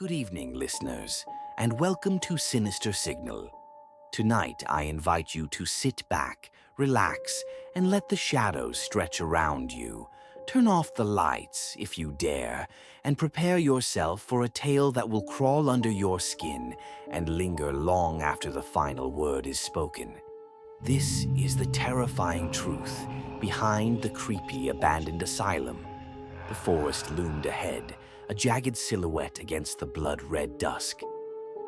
Good evening, listeners, and welcome to Sinister Signal. Tonight, I invite you to sit back, relax, and let the shadows stretch around you. Turn off the lights, if you dare, and prepare yourself for a tale that will crawl under your skin and linger long after the final word is spoken. This is the terrifying truth behind the creepy abandoned asylum. The forest loomed ahead, a jagged silhouette against the blood-red dusk.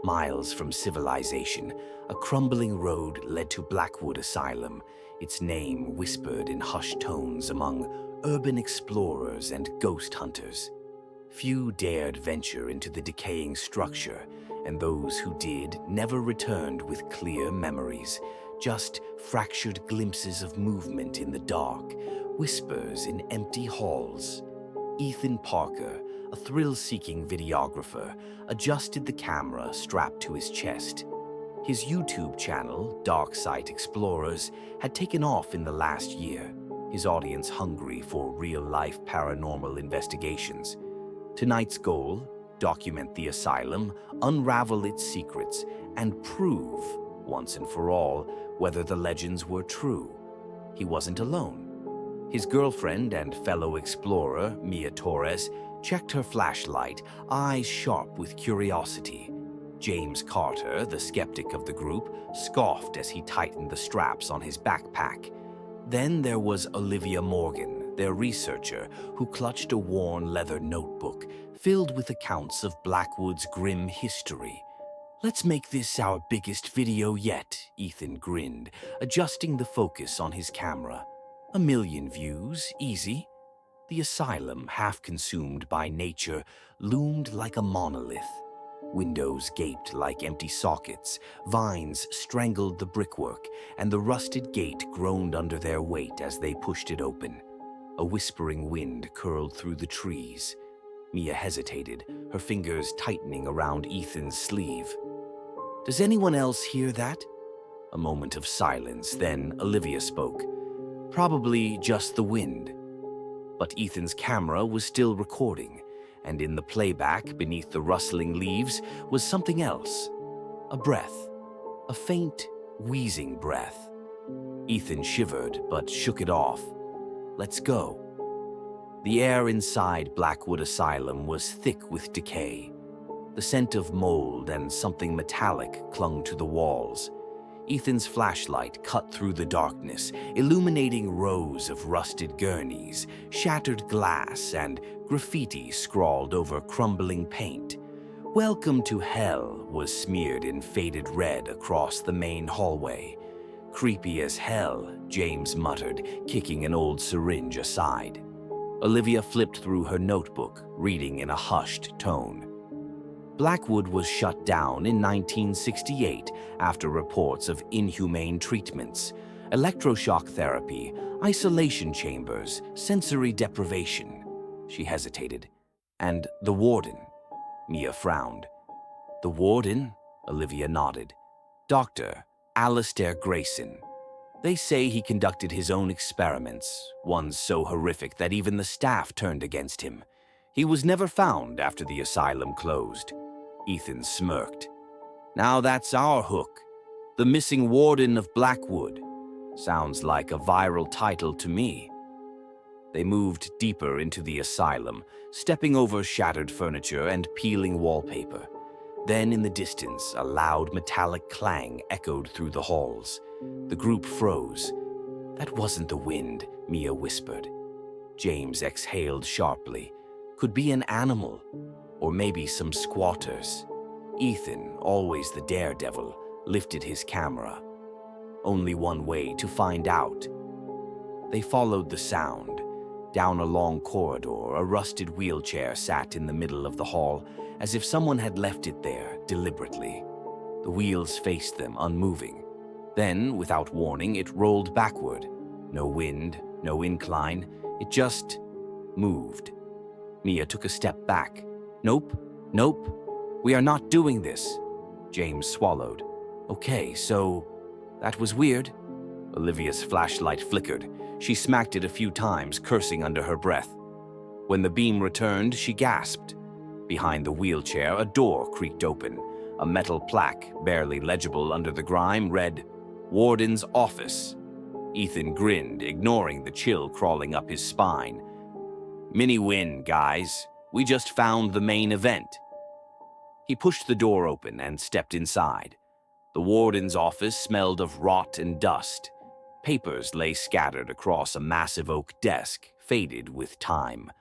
Miles from civilization, a crumbling road led to Blackwood Asylum, its name whispered in hushed tones among urban explorers and ghost hunters. Few dared venture into the decaying structure, and those who did never returned with clear memories, just fractured glimpses of movement in the dark, whispers in empty halls. Ethan Parker, a thrill-seeking videographer, adjusted the camera strapped to his chest. His YouTube channel, Dark Site Explorers, had taken off in the last year, his audience hungry for real-life paranormal investigations. Tonight's goal: document the asylum, unravel its secrets, and prove, once and for all, whether the legends were true. He wasn't alone. His girlfriend and fellow explorer, Mia Torres, checked her flashlight, eyes sharp with curiosity. James Carter, the skeptic of the group, scoffed as he tightened the straps on his backpack. Then there was Olivia Morgan, their researcher, who clutched a worn leather notebook filled with accounts of Blackwood's grim history. "Let's make this our biggest video yet," Ethan grinned, adjusting the focus on his camera. "1 million views, easy." The asylum, half consumed by nature, loomed like a monolith. Windows gaped like empty sockets, vines strangled the brickwork, and the rusted gate groaned under their weight as they pushed it open. A whispering wind curled through the trees. Mia hesitated, her fingers tightening around Ethan's sleeve. "Does anyone else hear that?" A moment of silence, then Olivia spoke. "Probably just the wind." But Ethan's camera was still recording, and in the playback beneath the rustling leaves was something else. A breath. A faint, wheezing breath. Ethan shivered, but shook it off. "Let's go." The air inside Blackwood Asylum was thick with decay. The scent of mold and something metallic clung to the walls. Ethan's flashlight cut through the darkness, illuminating rows of rusted gurneys, shattered glass, and graffiti scrawled over crumbling paint. "Welcome to Hell" was smeared in faded red across the main hallway. "Creepy as hell," James muttered, kicking an old syringe aside. Olivia flipped through her notebook, reading in a hushed tone. Blackwood was shut down in 1968 after reports of inhumane treatments, electroshock therapy, isolation chambers, sensory deprivation. She hesitated. "And the warden?" Mia frowned. "The warden?" Olivia nodded. "Dr. Alistair Grayson. They say he conducted his own experiments, ones so horrific that even the staff turned against him. He was never found after the asylum closed." Ethan smirked. "Now that's our hook. The Missing Warden of Blackwood. Sounds like a viral title to me." They moved deeper into the asylum, stepping over shattered furniture and peeling wallpaper. Then in the distance, a loud metallic clang echoed through the halls. The group froze. "That wasn't the wind," Mia whispered. James exhaled sharply. "Could be an animal. Or maybe some squatters." Ethan, always the daredevil, lifted his camera. Only one way to find out. They followed the sound. Down a long corridor, a rusted wheelchair sat in the middle of the hall, as if someone had left it there deliberately. The wheels faced them, unmoving. Then, without warning, it rolled backward. No wind, no incline. It just moved. Mia took a step back. "Nope, nope, we are not doing this." James swallowed. "Okay, so that was weird." Olivia's flashlight flickered. She smacked it a few times, cursing under her breath. When the beam returned, she gasped. Behind the wheelchair, a door creaked open. A metal plaque, barely legible under the grime, read, "Warden's Office." Ethan grinned, ignoring the chill crawling up his spine. "Mini win, guys. We just found the main event." He pushed the door open and stepped inside. The warden's office smelled of rot and dust. Papers lay scattered across a massive oak desk, faded with time.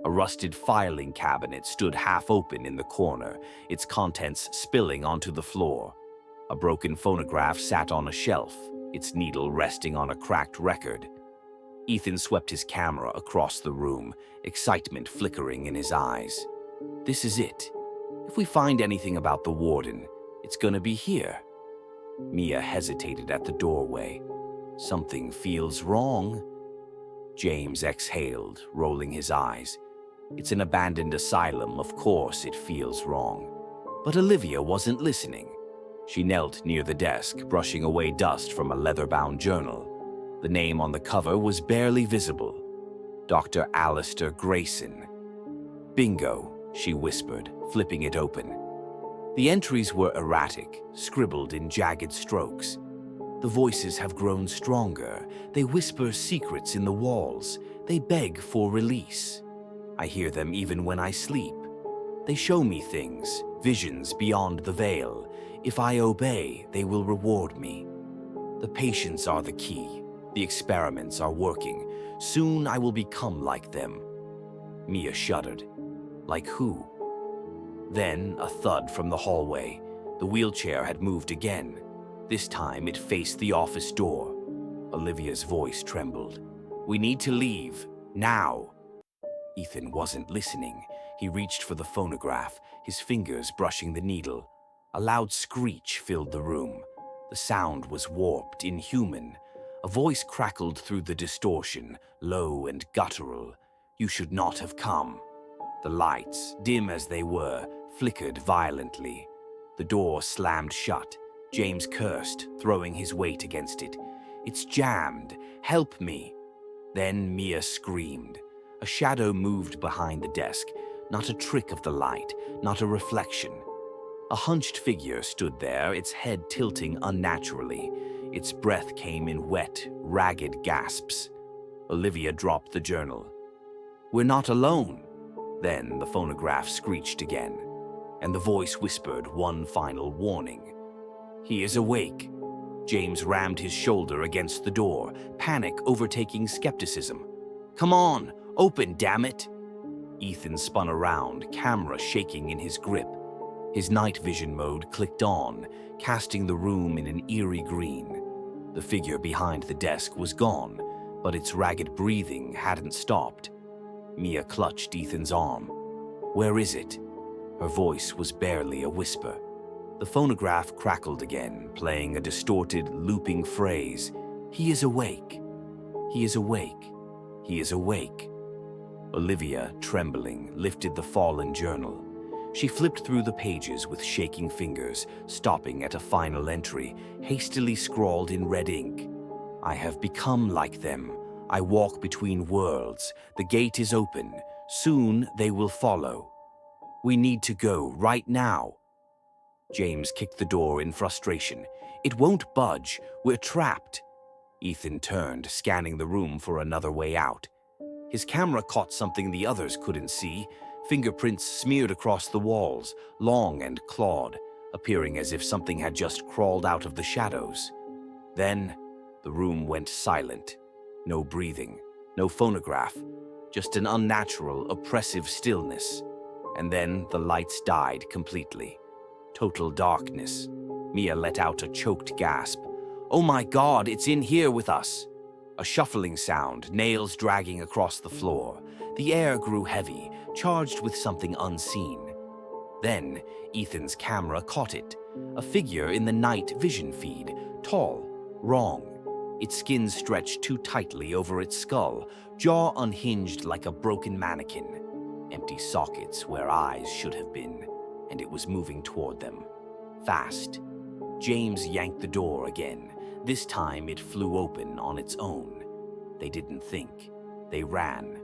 A rusted filing cabinet stood half open in the corner, its contents spilling onto the floor. A broken phonograph sat on a shelf, its needle resting on a cracked record. Ethan swept his camera across the room, excitement flickering in his eyes. This is it. If we find anything about the warden, it's gonna be here. Mia hesitated at the doorway. Something feels wrong. James exhaled, rolling his eyes. It's an abandoned asylum, of course it feels wrong. But Olivia wasn't listening. She knelt near the desk, brushing away dust from a leather-bound journal. The name on the cover was barely visible. Dr. Alistair Grayson. "Bingo," she whispered, flipping it open. The entries were erratic, scribbled in jagged strokes. The voices have grown stronger. They whisper secrets in the walls. They beg for release. I hear them even when I sleep. They show me things, visions beyond the veil. If I obey, they will reward me. The patients are the key. The experiments are working. Soon I will become like them. Mia shuddered. Like who? Then a thud from the hallway. The wheelchair had moved again. This time it faced the office door. Olivia's voice trembled. "We need to leave. Now." Ethan wasn't listening. He reached for the phonograph, his fingers brushing the needle. A loud screech filled the room. The sound was warped, inhuman. A voice crackled through the distortion, low and guttural. "You should not have come." The lights, dim as they were, flickered violently. The door slammed shut. James cursed, throwing his weight against it. "It's jammed. Help me." Then Mia screamed. A shadow moved behind the desk, not a trick of the light, not a reflection. A hunched figure stood there, its head tilting unnaturally. Its breath came in wet, ragged gasps. Olivia dropped the journal. "We're not alone." Then the phonograph screeched again, and the voice whispered one final warning. "He is awake." James rammed his shoulder against the door, panic overtaking skepticism. "Come on, open, damn it!" Ethan spun around, camera shaking in his grip. His night vision mode clicked on, casting the room in an eerie green. The figure behind the desk was gone, but its ragged breathing hadn't stopped. Mia clutched Ethan's arm. "Where is it?" Her voice was barely a whisper. The phonograph crackled again, playing a distorted, looping phrase. "He is awake. He is awake. He is awake." Olivia, trembling, lifted the fallen journal. She flipped through the pages with shaking fingers, stopping at a final entry, hastily scrawled in red ink. "I have become like them. I walk between worlds. The gate is open. Soon they will follow. We need to go right now." James kicked the door in frustration. "It won't budge. We're trapped." Ethan turned, scanning the room for another way out. His camera caught something the others couldn't see. Fingerprints smeared across the walls, long and clawed, appearing as if something had just crawled out of the shadows. Then the room went silent. No breathing, no phonograph, just an unnatural, oppressive stillness. And then the lights died completely. Total darkness. Mia let out a choked gasp. "Oh my God, it's in here with us!" A shuffling sound, nails dragging across the floor. The air grew heavy, charged with something unseen. Then Ethan's camera caught it. A figure in the night vision feed, tall, wrong. Its skin stretched too tightly over its skull, jaw unhinged like a broken mannequin. Empty sockets where eyes should have been, and it was moving toward them. Fast. James yanked the door again. This time it flew open on its own. They didn't think. They ran.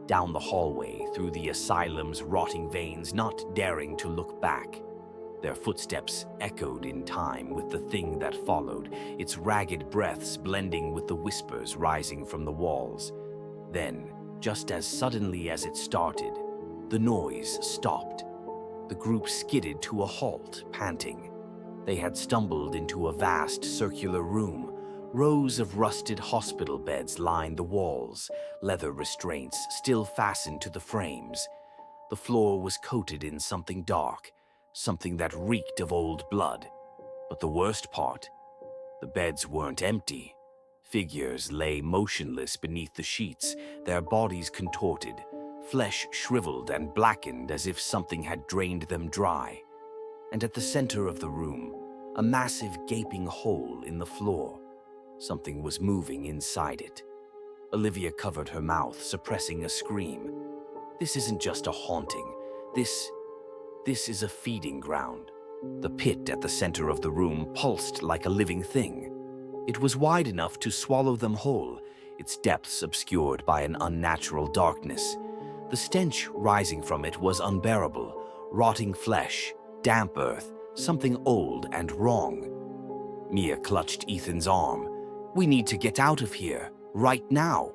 down the hallway, through the asylum's rotting veins, not daring to look back. Their footsteps echoed in time with the thing that followed, its ragged breaths blending with the whispers rising from the walls. Then, just as suddenly as it started, the noise stopped. The group skidded to a halt, panting. They had stumbled into a vast circular room. Rows of rusted hospital beds lined the walls, leather restraints still fastened to the frames. The floor was coated in something dark, something that reeked of old blood. But the worst part, the beds weren't empty. Figures lay motionless beneath the sheets, their bodies contorted, flesh shriveled and blackened as if something had drained them dry. And at the center of the room, a massive gaping hole in the floor. Something was moving inside it. Olivia covered her mouth, suppressing a scream. This isn't just a haunting. This is a feeding ground. The pit at the center of the room pulsed like a living thing. It was wide enough to swallow them whole, its depths obscured by an unnatural darkness. The stench rising from it was unbearable. Rotting flesh, damp earth, something old and wrong. Mia clutched Ethan's arm. "We need to get out of here, right now."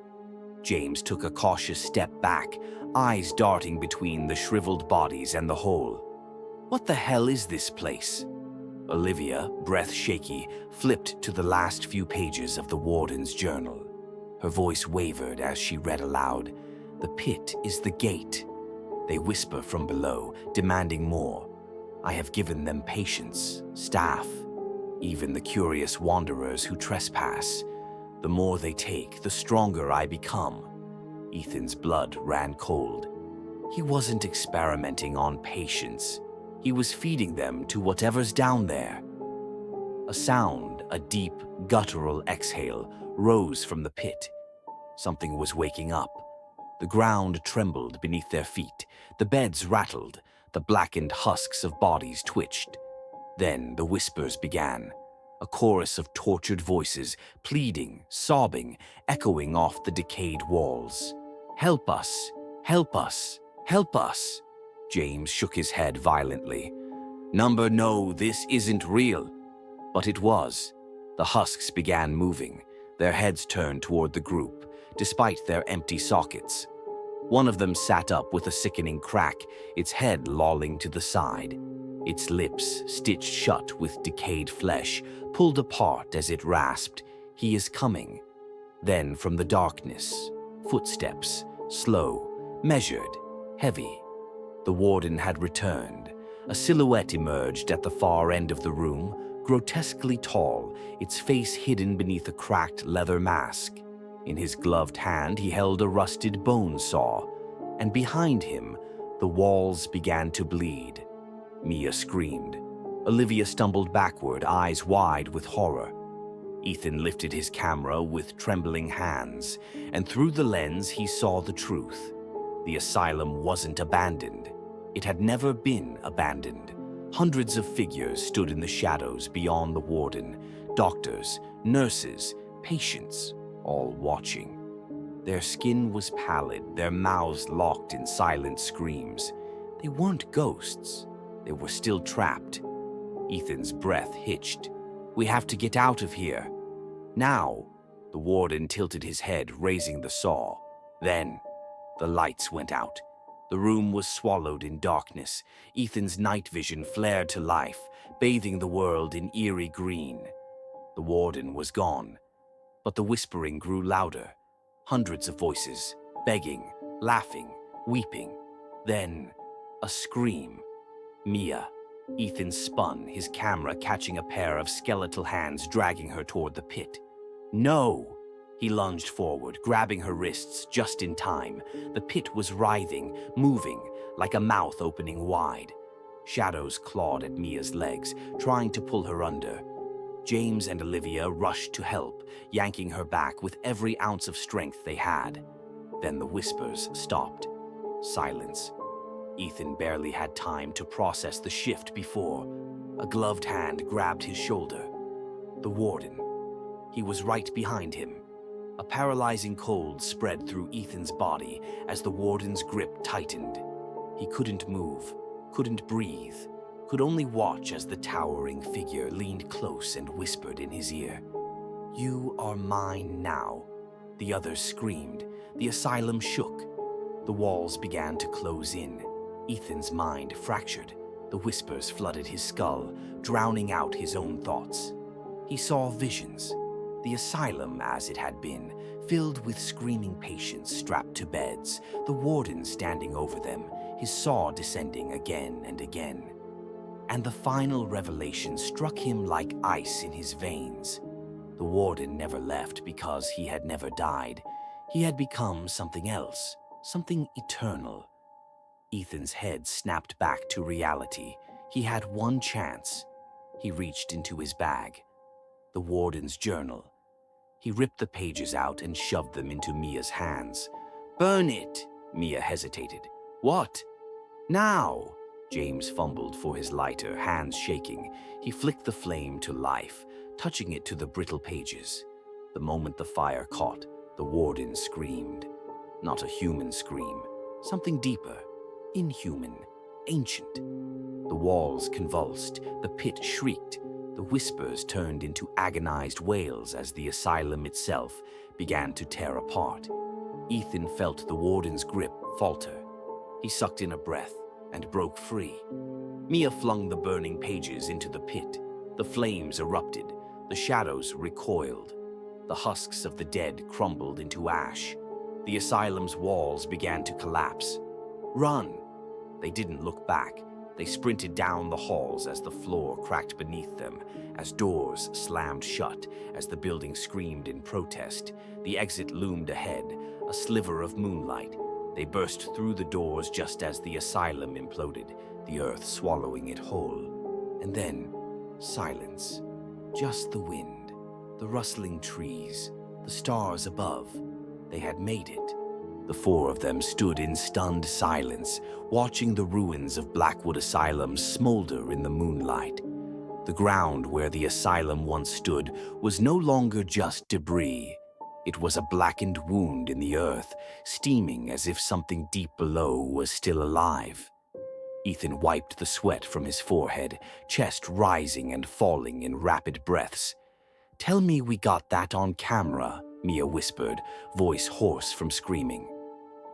James took a cautious step back, eyes darting between the shriveled bodies and the hole. "What the hell is this place?" Olivia, breath shaky, flipped to the last few pages of the warden's journal. Her voice wavered as she read aloud. "The pit is the gate. They whisper from below, demanding more. I have given them patience, staff, even the curious wanderers who trespass. The more they take, the stronger I become." Ethan's blood ran cold. He wasn't experimenting on patience. He was feeding them to whatever's down there. A sound, a deep, guttural exhale, rose from the pit. Something was waking up. The ground trembled beneath their feet. The beds rattled. The blackened husks of bodies twitched. Then the whispers began. A chorus of tortured voices, pleading, sobbing, echoing off the decayed walls. "Help us! Help us! Help us!" James shook his head violently. "Number, no, this isn't real." But it was. The husks began moving, their heads turned toward the group, despite their empty sockets. One of them sat up with a sickening crack, its head lolling to the side. Its lips, stitched shut with decayed flesh, pulled apart as it rasped, "He is coming." Then from the darkness, footsteps, slow, measured, heavy. The warden had returned. A silhouette emerged at the far end of the room, grotesquely tall, its face hidden beneath a cracked leather mask. In his gloved hand, he held a rusted bone saw, and behind him, the walls began to bleed. Mia screamed. Olivia stumbled backward, eyes wide with horror. Ethan lifted his camera with trembling hands, and through the lens he saw the truth. The asylum wasn't abandoned. It had never been abandoned. Hundreds of figures stood in the shadows beyond the warden, doctors, nurses, patients, all watching. Their skin was pallid, their mouths locked in silent screams. They weren't ghosts. They were still trapped. Ethan's breath hitched. "We have to get out of here. Now." The warden tilted his head, raising the saw. Then, the lights went out. The room was swallowed in darkness. Ethan's night vision flared to life, bathing the world in eerie green. The warden was gone, but the whispering grew louder. Hundreds of voices, begging, laughing, weeping. Then, a scream. "Mia." Ethan spun, his camera catching a pair of skeletal hands dragging her toward the pit. "No!" He lunged forward, grabbing her wrists just in time. The pit was writhing, moving, like a mouth opening wide. Shadows clawed at Mia's legs, trying to pull her under. James and Olivia rushed to help, yanking her back with every ounce of strength they had. Then the whispers stopped. Silence. Ethan barely had time to process the shift before a gloved hand grabbed his shoulder. The warden. He was right behind him. A paralyzing cold spread through Ethan's body as the warden's grip tightened. He couldn't move, couldn't breathe, could only watch as the towering figure leaned close and whispered in his ear. "You are mine now." The others screamed. The asylum shook. The walls began to close in. Ethan's mind fractured. The whispers flooded his skull, drowning out his own thoughts. He saw visions. The asylum, as it had been, filled with screaming patients strapped to beds, the warden standing over them, his saw descending again and again. And the final revelation struck him like ice in his veins. The warden never left because he had never died. He had become something else, something eternal. Ethan's head snapped back to reality. He had one chance. He reached into his bag. The warden's journal. He ripped the pages out and shoved them into Mia's hands. "Burn it!" Mia hesitated. "What?" "Now!" James fumbled for his lighter, hands shaking. He flicked the flame to life, touching it to the brittle pages. The moment the fire caught, the warden screamed. Not a human scream, something deeper, inhuman, ancient. The walls convulsed, the pit shrieked, the whispers turned into agonized wails as the asylum itself began to tear apart. Ethan felt the warden's grip falter. He sucked in a breath and broke free. Mia flung the burning pages into the pit. The flames erupted, the shadows recoiled. The husks of the dead crumbled into ash. The asylum's walls began to collapse. "Run!" They didn't look back. They sprinted down the halls as the floor cracked beneath them, as doors slammed shut, as the building screamed in protest. The exit loomed ahead, a sliver of moonlight. They burst through the doors just as the asylum imploded, the earth swallowing it whole. And then, silence. Just the wind, the rustling trees, the stars above. They had made it. The four of them stood in stunned silence, watching the ruins of Blackwood Asylum smolder in the moonlight. The ground where the asylum once stood was no longer just debris. It was a blackened wound in the earth, steaming as if something deep below was still alive. Ethan wiped the sweat from his forehead, chest rising and falling in rapid breaths. "Tell me we got that on camera," Mia whispered, voice hoarse from screaming.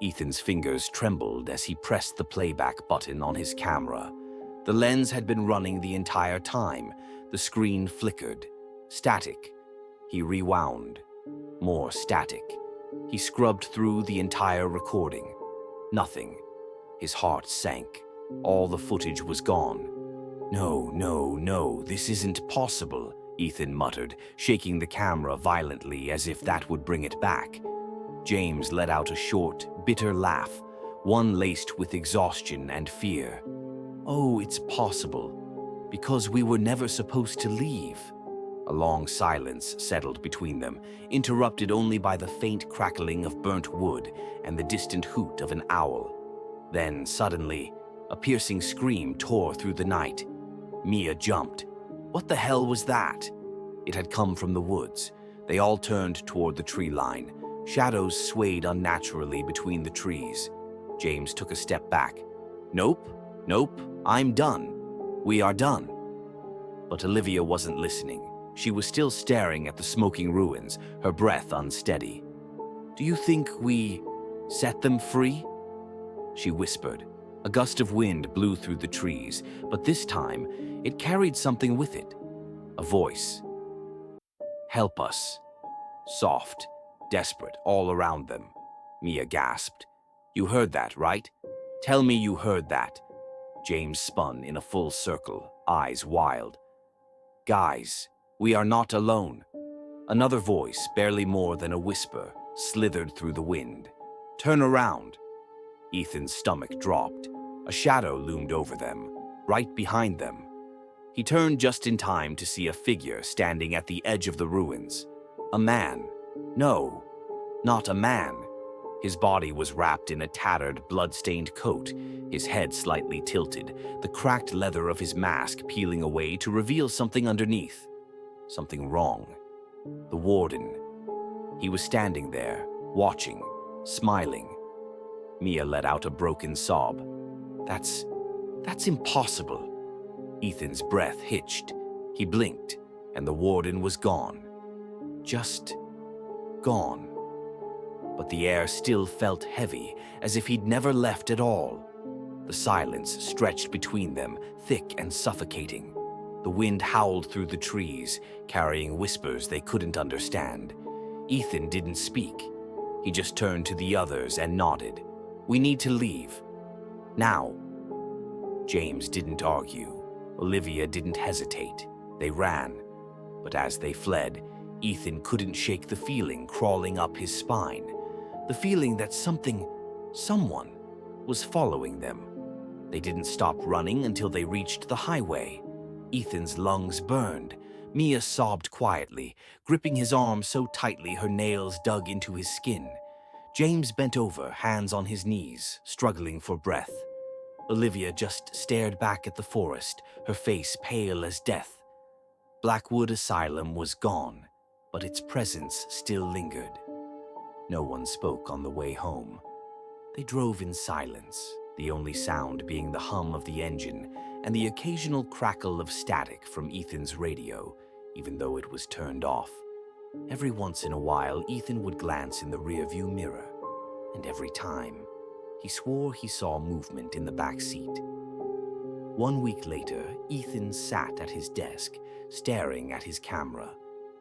Ethan's fingers trembled as he pressed the playback button on his camera. The lens had been running the entire time. The screen flickered. Static. He rewound. More static. He scrubbed through the entire recording. Nothing. His heart sank. All the footage was gone. No, this isn't possible," Ethan muttered, shaking the camera violently as if that would bring it back. James let out a short, bitter laugh, one laced with exhaustion and fear. "Oh, it's possible. Because we were never supposed to leave." A long silence settled between them, interrupted only by the faint crackling of burnt wood and the distant hoot of an owl. Then, suddenly, a piercing scream tore through the night. Mia jumped. What the hell was that? It had come from the woods. They all turned toward the tree line. Shadows swayed unnaturally between the trees. James took a step back. Nope, I'm done. We are done." But Olivia wasn't listening. She was still staring at the smoking ruins, her breath unsteady. "Do you think we set them free?" she whispered. A gust of wind blew through the trees, but this time it carried something with it. A voice. "Help us." Soft, desperate, all around them. Mia gasped. "You heard that, right? Tell me you heard that." James spun in a full circle, eyes wild. "Guys, we are not alone." Another voice, barely more than a whisper, slithered through the wind. "Turn around." Ethan's stomach dropped. A shadow loomed over them, right behind them. He turned just in time to see a figure standing at the edge of the ruins. A man. No, not a man. His body was wrapped in a tattered, blood-stained coat, his head slightly tilted, the cracked leather of his mask peeling away to reveal something underneath. Something wrong. The warden. He was standing there, watching, smiling. Mia let out a broken sob. That's impossible. Ethan's breath hitched. He blinked, and the warden was gone. Just gone. But the air still felt heavy, as if he'd never left at all. The silence stretched between them, thick and suffocating. The wind howled through the trees, carrying whispers they couldn't understand. Ethan didn't speak. He just turned to the others and nodded. "We need to leave. Now." James didn't argue. Olivia didn't hesitate. They ran. But as they fled, Ethan couldn't shake the feeling crawling up his spine. The feeling that someone, was following them. They didn't stop running until they reached the highway. Ethan's lungs burned. Mia sobbed quietly, gripping his arm so tightly her nails dug into his skin. James bent over, hands on his knees, struggling for breath. Olivia just stared back at the forest, her face pale as death. Blackwood Asylum was gone, but its presence still lingered. No one spoke on the way home. They drove in silence, the only sound being the hum of the engine and the occasional crackle of static from Ethan's radio, even though it was turned off. Every once in a while, Ethan would glance in the rearview mirror, and every time, he swore he saw movement in the back seat. 1 week later, Ethan sat at his desk, staring at his camera.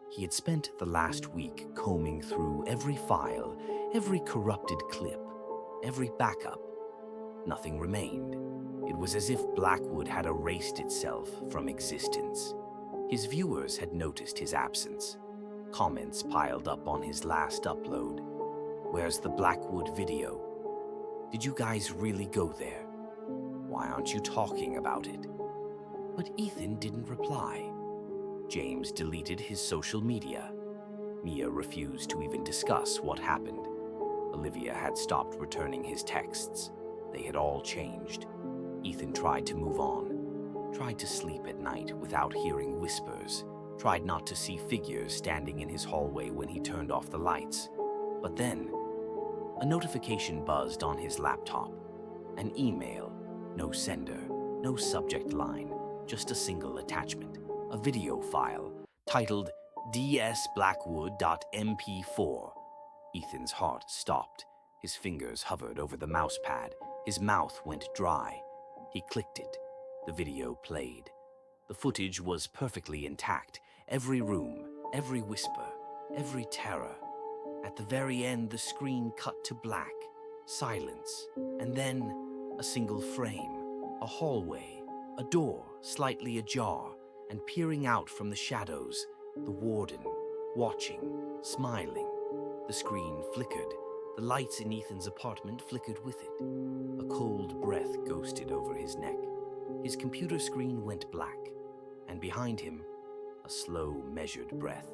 He had spent the last week combing through every file, every corrupted clip, every backup. Nothing remained. It was as if Blackwood had erased itself from existence. His viewers had noticed his absence. Comments piled up on his last upload. "Where's the Blackwood video? Did you guys really go there? Why aren't you talking about it?" But Ethan didn't reply. James deleted his social media. Mia refused to even discuss what happened. Olivia had stopped returning his texts. They had all changed. Ethan tried to move on, tried to sleep at night without hearing whispers, tried not to see figures standing in his hallway when he turned off the lights. But then, a notification buzzed on his laptop. An email, no sender, no subject line, just a single attachment, a video file titled dsblackwood.mp4. Ethan's heart stopped. His fingers hovered over the mousepad. His mouth went dry. He clicked it. The video played. The footage was perfectly intact. Every room, every whisper, every terror. At the very end, the screen cut to black, silence, and then a single frame, a hallway, a door slightly ajar, and peering out from the shadows, the warden, watching, smiling. The screen flickered. The lights in Ethan's apartment flickered with it. A cold breath ghosted over his neck. His computer screen went black, and behind him, a slow, measured breath.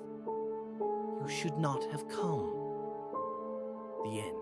"You should not have come." The end.